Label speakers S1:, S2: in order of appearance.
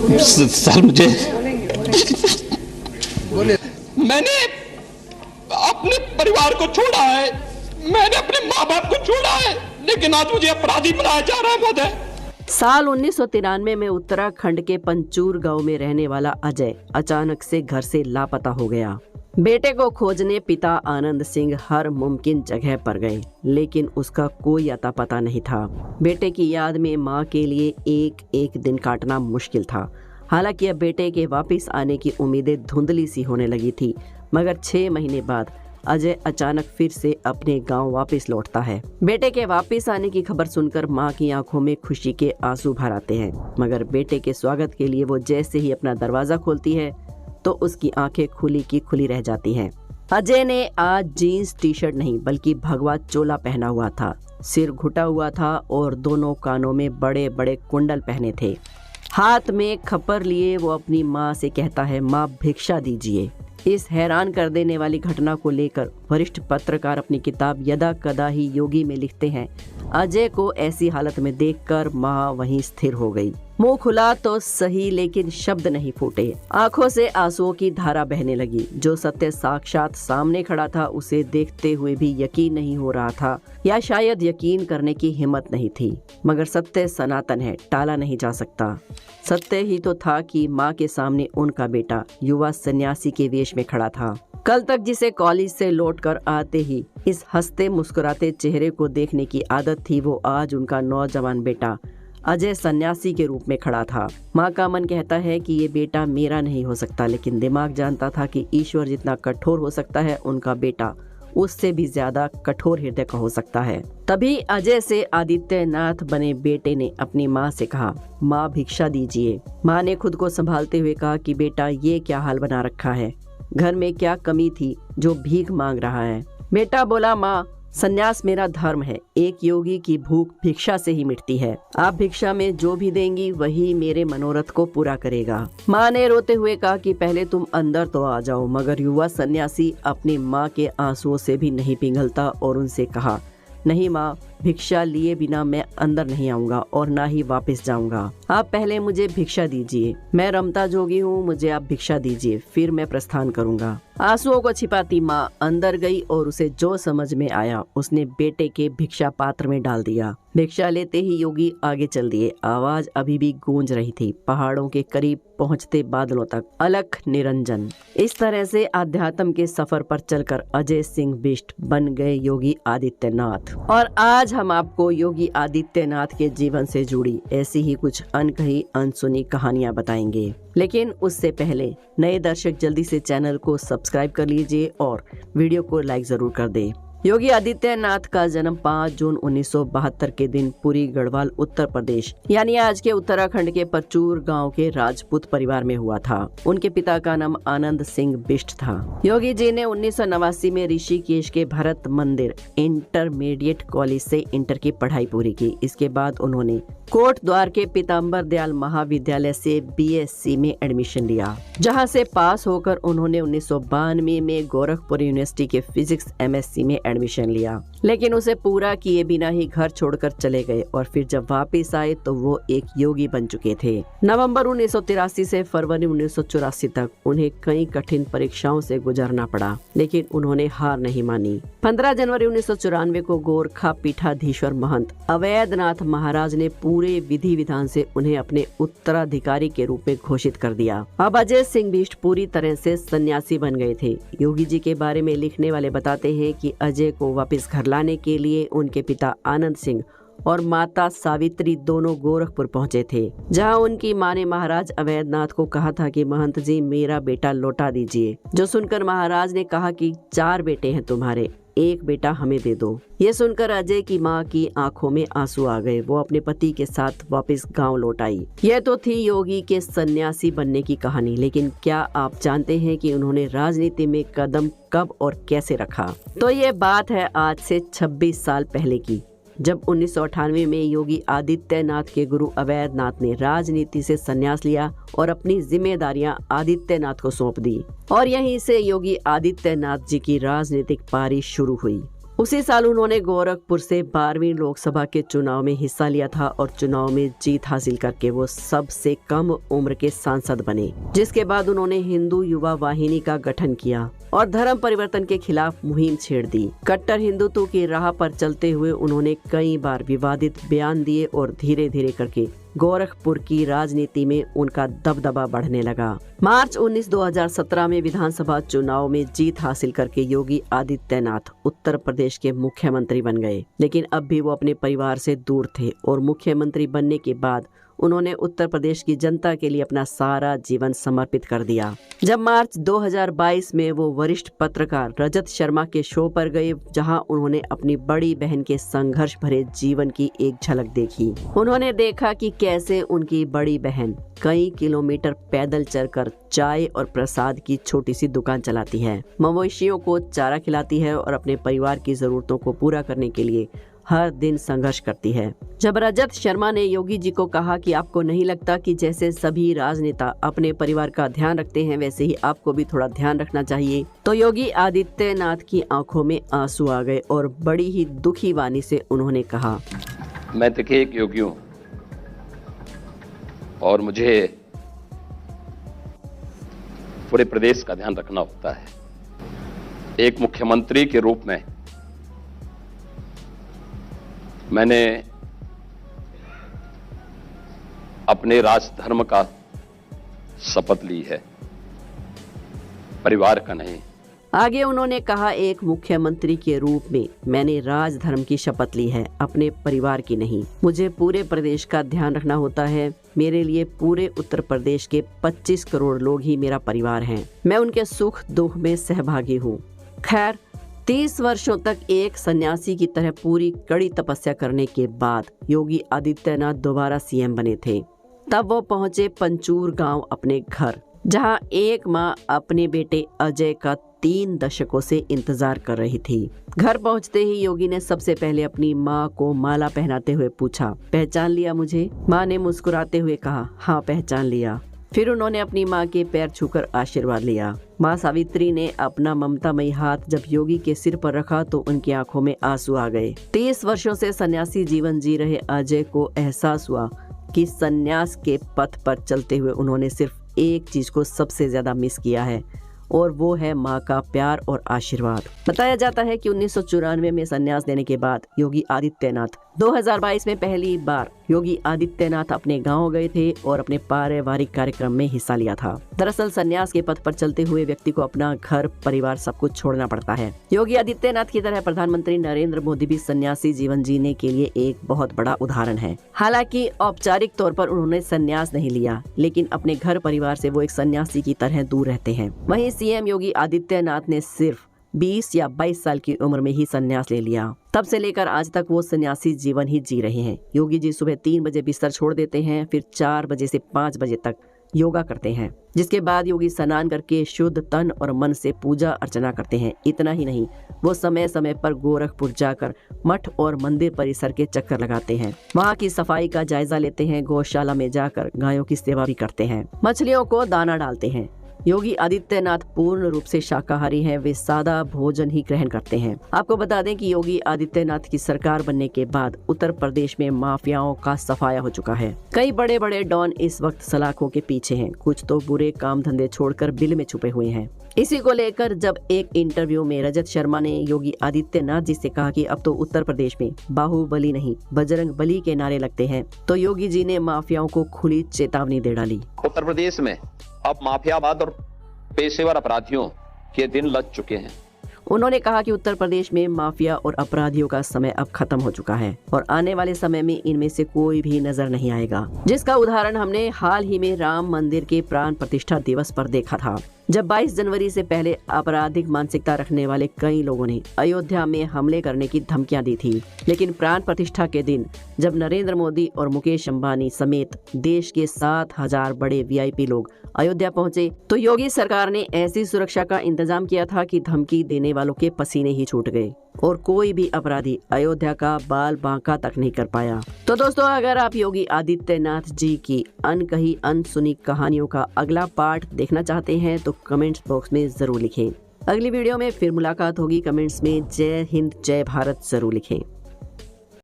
S1: Sir मुझे मैंने अपने परिवार को छोड़ा है, मैंने अपने माँ बाप को छोड़ा है, लेकिन आज मुझे अपराधी बनाया जा रहा है महोदय।
S2: साल 1993 में उत्तराखंड के पंचूर गांव में रहने वाला अजय अचानक से घर से लापता हो गया। बेटे को खोजने पिता आनंद सिंह हर मुमकिन जगह पर गए, लेकिन उसका कोई अता पता नहीं था। बेटे की याद में मां के लिए एक एक दिन काटना मुश्किल था। हालांकि अब बेटे के वापस आने की उम्मीदें धुंधली सी होने लगी थी, मगर 6 महीने बाद अजय अचानक फिर से अपने गांव वापस लौटता है। बेटे के वापस आने की खबर सुनकर मां की आंखों में खुशी के आंसू भर आते हैं, मगर बेटे के स्वागत के लिए वो जैसे ही अपना दरवाजा खोलती है तो उसकी आंखें खुली की खुली रह जाती हैं। अजय ने आज जीन्स टी शर्ट नहीं बल्कि भगवा चोला पहना हुआ था, सिर घुटा हुआ था और दोनों कानों में बड़े बड़े कुंडल पहने थे। हाथ में खप्पर लिए वो अपनी माँ से कहता है, माँ भिक्षा दीजिए। इस हैरान कर देने वाली घटना को लेकर वरिष्ठ पत्रकार अपनी किताब यदा कदा ही योगी में लिखते हैं, अजय को ऐसी हालत में देखकर माँ वहीं स्थिर हो गई। मुंह खुला तो सही लेकिन शब्द नहीं फूटे। आंखों से आंसुओं की धारा बहने लगी। जो सत्य साक्षात सामने खड़ा था उसे देखते हुए भी यकीन नहीं हो रहा था, या शायद यकीन करने की हिम्मत नहीं थी। मगर सत्य सनातन है, टाला नहीं जा सकता। सत्य ही तो था कि माँ के सामने उनका बेटा युवा सन्यासी के वेश में खड़ा था। कल तक जिसे कॉलेज से लौटकर आते ही इस हंसते मुस्कुराते चेहरे को देखने की आदत थी, वो आज उनका नौजवान बेटा अजय सन्यासी के रूप में खड़ा था। माँ का मन कहता है कि ये बेटा मेरा नहीं हो सकता, लेकिन दिमाग जानता था कि ईश्वर जितना कठोर हो सकता है, उनका बेटा उससे भी ज्यादा कठोर हृदय का हो सकता है। तभी अजय से आदित्यनाथ बने बेटे ने अपनी माँ से कहा, माँ भिक्षा दीजिए। माँ ने खुद को संभालते हुए कहा कि बेटा ये क्या हाल बना रखा है, घर में क्या कमी थी जो भीख मांग रहा है। बेटा बोला, माँ सन्यास मेरा धर्म है, एक योगी की भूख भिक्षा से ही मिटती है। आप भिक्षा में जो भी देंगी वही मेरे मनोरथ को पूरा करेगा। माँ ने रोते हुए कहा कि पहले तुम अंदर तो आ जाओ, मगर युवा सन्यासी अपनी माँ के आंसुओं से भी नहीं पिघलता और उनसे कहा, नहीं माँ, भिक्षा लिए बिना मैं अंदर नहीं आऊंगा और ना ही वापस जाऊंगा। आप पहले मुझे भिक्षा दीजिए, मैं रमता जोगी हूँ, मुझे आप भिक्षा दीजिए, फिर मैं प्रस्थान करूंगा। आंसुओं को छिपाती माँ अंदर गई और उसे जो समझ में आया उसने बेटे के भिक्षा पात्र में डाल दिया। भिक्षा लेते ही योगी आगे चल दिए। आवाज अभी भी गूंज रही थी, पहाड़ों के करीब पहुंचते बादलों तक, अलख निरंजन। इस तरह से आध्यात्म के सफर पर चलकर अजय सिंह बिष्ट बन गए योगी आदित्यनाथ। और आज हम आपको योगी आदित्यनाथ के जीवन से जुड़ी ऐसी ही कुछ अनकही अनसुनी कहानियां बताएंगे। लेकिन उससे पहले नए दर्शक जल्दी से चैनल को सब्सक्राइब कर लीजिए और वीडियो को लाइक जरूर कर दें। योगी आदित्यनाथ का जन्म 5 जून 1972 के दिन पुरी गढ़वाल उत्तर प्रदेश यानी आज के उत्तराखंड के परचूर गांव के राजपूत परिवार में हुआ था। उनके पिता का नाम आनंद सिंह बिष्ट था। योगी जी ने 1989 में ऋषिकेश के भरत मंदिर इंटरमीडिएट कॉलेज से इंटर की पढ़ाई पूरी की। इसके बाद उन्होंने कोट द्वार के पीताम्बर दयाल महाविद्यालय से बीएससी में एडमिशन लिया, जहां से पास होकर उन्होंने 1992 में गोरखपुर यूनिवर्सिटी के फिजिक्स एमएससी में एडमिशन लिया, लेकिन उसे पूरा किए बिना ही घर छोड़कर चले गए और फिर जब वापस आए तो वो एक योगी बन चुके थे। नवंबर 1983 से फरवरी 1984 तक उन्हें कई कठिन परीक्षाओं से गुजरना पड़ा, लेकिन उन्होंने हार नहीं मानी। 15 जनवरी 1994 को गोरखा पीठाधीश्वर महंत अवैधनाथ महाराज ने पूरे विधि विधान से उन्हें अपने उत्तराधिकारी के रूप में घोषित कर दिया। अब अजय सिंह बिष्ट पूरी तरह से सन्यासी बन गए थे। योगी जी के बारे में लिखने वाले बताते हैं कि अजय को वापस घर लाने के लिए उनके पिता आनंद सिंह और माता सावित्री दोनों गोरखपुर पहुंचे थे, जहां उनकी मां ने महाराज अवैधनाथ को कहा था कि महंत जी मेरा बेटा लौटा दीजिए। जो सुनकर महाराज ने कहा कि 4 बेटे हैं तुम्हारे, एक बेटा हमें दे दो। ये सुनकर अजय की मां की आंखों में आंसू आ गए। वो अपने पति के साथ वापस गांव लौट आई। यह तो थी योगी के सन्यासी बनने की कहानी, लेकिन क्या आप जानते हैं कि उन्होंने राजनीति में कदम कब और कैसे रखा? तो ये बात है आज से 26 साल पहले की, जब 1998 में योगी आदित्यनाथ के गुरु अवैधनाथ ने राजनीति से संन्यास लिया और अपनी जिम्मेदारियां आदित्यनाथ को सौंप दी। और यहीं से योगी आदित्यनाथ जी की राजनीतिक पारी शुरू हुई। उसी साल उन्होंने गोरखपुर से 12वीं लोकसभा के चुनाव में हिस्सा लिया था और चुनाव में जीत हासिल करके वो सबसे कम उम्र के सांसद बने, जिसके बाद उन्होंने हिंदू युवा वाहिनी का गठन किया और धर्म परिवर्तन के खिलाफ मुहिम छेड़ दी। कट्टर हिंदुत्व की राह पर चलते हुए उन्होंने कई बार विवादित बयान दिए और धीरे धीरे करके गोरखपुर की राजनीति में उनका दबदबा बढ़ने लगा। मार्च 19, 2017 में विधानसभा चुनाव में जीत हासिल करके योगी आदित्यनाथ उत्तर प्रदेश के मुख्यमंत्री बन गए, लेकिन अब भी वो अपने परिवार से दूर थे और मुख्यमंत्री बनने के बाद उन्होंने उत्तर प्रदेश की जनता के लिए अपना सारा जीवन समर्पित कर दिया। जब मार्च 2022 में वो वरिष्ठ पत्रकार रजत शर्मा के शो पर गए, जहां उन्होंने अपनी बड़ी बहन के संघर्ष भरे जीवन की एक झलक देखी। उन्होंने देखा कि कैसे उनकी बड़ी बहन कई किलोमीटर पैदल चलकर चाय और प्रसाद की छोटी सी दुकान चलाती है, मवेशियों को चारा खिलाती है और अपने परिवार की जरूरतों को पूरा करने के लिए हर दिन संघर्ष करती है। जब रजत शर्मा ने योगी जी को कहा कि आपको नहीं लगता कि जैसे सभी राजनेता अपने परिवार का ध्यान रखते हैं वैसे ही आपको भी थोड़ा ध्यान रखना चाहिए, तो योगी आदित्यनाथ की आंखों में आंसू आ गए और बड़ी ही दुखी वाणी से उन्होंने कहा,
S3: मैं देखिए एक योगी हूं और मुझे पूरे प्रदेश का ध्यान रखना होता है। एक मुख्यमंत्री के रूप में मैंने अपने राजधर्म का शपथ ली है, परिवार का नहीं।
S2: आगे उन्होंने कहा, एक मुख्यमंत्री के रूप में मैंने राजधर्म की शपथ ली है, अपने परिवार की नहीं। मुझे पूरे प्रदेश का ध्यान रखना होता है। मेरे लिए पूरे उत्तर प्रदेश के 25 करोड़ लोग ही मेरा परिवार हैं। मैं उनके सुख दुख में सहभागी हूँ। खैर, 30 वर्षों तक एक सन्यासी की तरह पूरी कड़ी तपस्या करने के बाद योगी आदित्यनाथ दोबारा सीएम बने थे। तब वो पहुंचे पंचूर गांव अपने घर, जहां एक मां अपने बेटे अजय का 3 दशकों से इंतजार कर रही थी। घर पहुंचते ही योगी ने सबसे पहले अपनी मां को माला पहनाते हुए पूछा, पहचान लिया मुझे? मां ने मुस्कुराते हुए कहा, हाँ पहचान लिया। फिर उन्होंने अपनी मां के पैर छूकर आशीर्वाद लिया। मां सावित्री ने अपना ममतामयी हाथ जब योगी के सिर पर रखा तो उनकी आंखों में आंसू आ गए। 30 वर्षों से सन्यासी जीवन जी रहे अजय को एहसास हुआ कि सन्यास के पथ पर चलते हुए उन्होंने सिर्फ एक चीज को सबसे ज्यादा मिस किया है, और वो है माँ का प्यार और आशीर्वाद। बताया जाता है कि 1994 में संन्यास लेने के बाद योगी आदित्यनाथ 2022 में पहली बार योगी आदित्यनाथ अपने गांव गए थे और अपने पारिवारिक कार्यक्रम में हिस्सा लिया था। दरअसल संन्यास के पथ पर चलते हुए व्यक्ति को अपना घर परिवार सब कुछ छोड़ना पड़ता है। योगी आदित्यनाथ की तरह प्रधानमंत्री नरेंद्र मोदी भी सन्यासी जीवन जीने के लिए एक बहुत बड़ा उदाहरण है। हालांकि औपचारिक तौर पर उन्होंने संन्यास नहीं लिया, लेकिन अपने घर परिवार से वो एक सन्यासी की तरह दूर रहते हैं। वहीं सीएम योगी आदित्यनाथ ने सिर्फ 20 या 22 साल की उम्र में ही संन्यास ले लिया। तब से लेकर आज तक वो सन्यासी जीवन ही जी रहे हैं। योगी जी सुबह 3 बजे बिस्तर छोड़ देते हैं, फिर 4 बजे से 5 बजे तक योगा करते हैं, जिसके बाद योगी स्नान करके शुद्ध तन और मन से पूजा अर्चना करते हैं। इतना ही नहीं, वो समय समय पर गोरखपुर जाकर मठ और मंदिर परिसर के चक्कर लगाते हैं, वहाँ की सफाई का जायजा लेते हैं, गौशाला में जाकर गायों की सेवा भी करते हैं, मछलियों को दाना डालते हैं। योगी आदित्यनाथ पूर्ण रूप से शाकाहारी हैं। वे सादा भोजन ही ग्रहण करते हैं। आपको बता दें कि योगी आदित्यनाथ की सरकार बनने के बाद उत्तर प्रदेश में माफियाओं का सफाया हो चुका है। कई बड़े बड़े डॉन इस वक्त सलाखों के पीछे हैं, कुछ तो बुरे काम धंधे छोड़कर बिल में छुपे हुए हैं। इसी को लेकर जब एक इंटरव्यू में रजत शर्मा ने योगी आदित्यनाथ जी से कहा कि अब तो उत्तर प्रदेश में बाहुबली नहीं बजरंग बली के नारे लगते हैं, तो योगी जी ने माफियाओं को खुली चेतावनी दे डाली।
S3: उत्तर प्रदेश में अब माफियावाद और पेशेवर अपराधियों के दिन लग चुके हैं।
S2: उन्होंने कहा कि उत्तर प्रदेश में माफिया और अपराधियों का समय अब खत्म हो चुका है और आने वाले समय में इनमें से कोई भी नजर नहीं आएगा, जिसका उदाहरण हमने हाल ही में राम मंदिर के प्राण प्रतिष्ठा दिवस पर देखा था, जब 22 जनवरी से पहले आपराधिक मानसिकता रखने वाले कई लोगों ने अयोध्या में हमले करने की धमकियां दी थी। लेकिन प्राण प्रतिष्ठा के दिन जब नरेंद्र मोदी और मुकेश अंबानी समेत देश के 7,000 बड़े VIP लोग अयोध्या पहुंचे, तो योगी सरकार ने ऐसी सुरक्षा का इंतजाम किया था कि धमकी देने वालों के पसीने ही छूट गए और कोई भी अपराधी अयोध्या का बाल बांका तक नहीं कर पाया। तो दोस्तों, अगर आप योगी आदित्यनाथ जी की अनकही अनसुनी कहानियों का अगला पार्ट देखना चाहते हैं तो कमेंट्स बॉक्स में जरूर लिखें। अगली वीडियो में फिर मुलाकात होगी। कमेंट्स में जय हिंद जय भारत जरूर लिखें।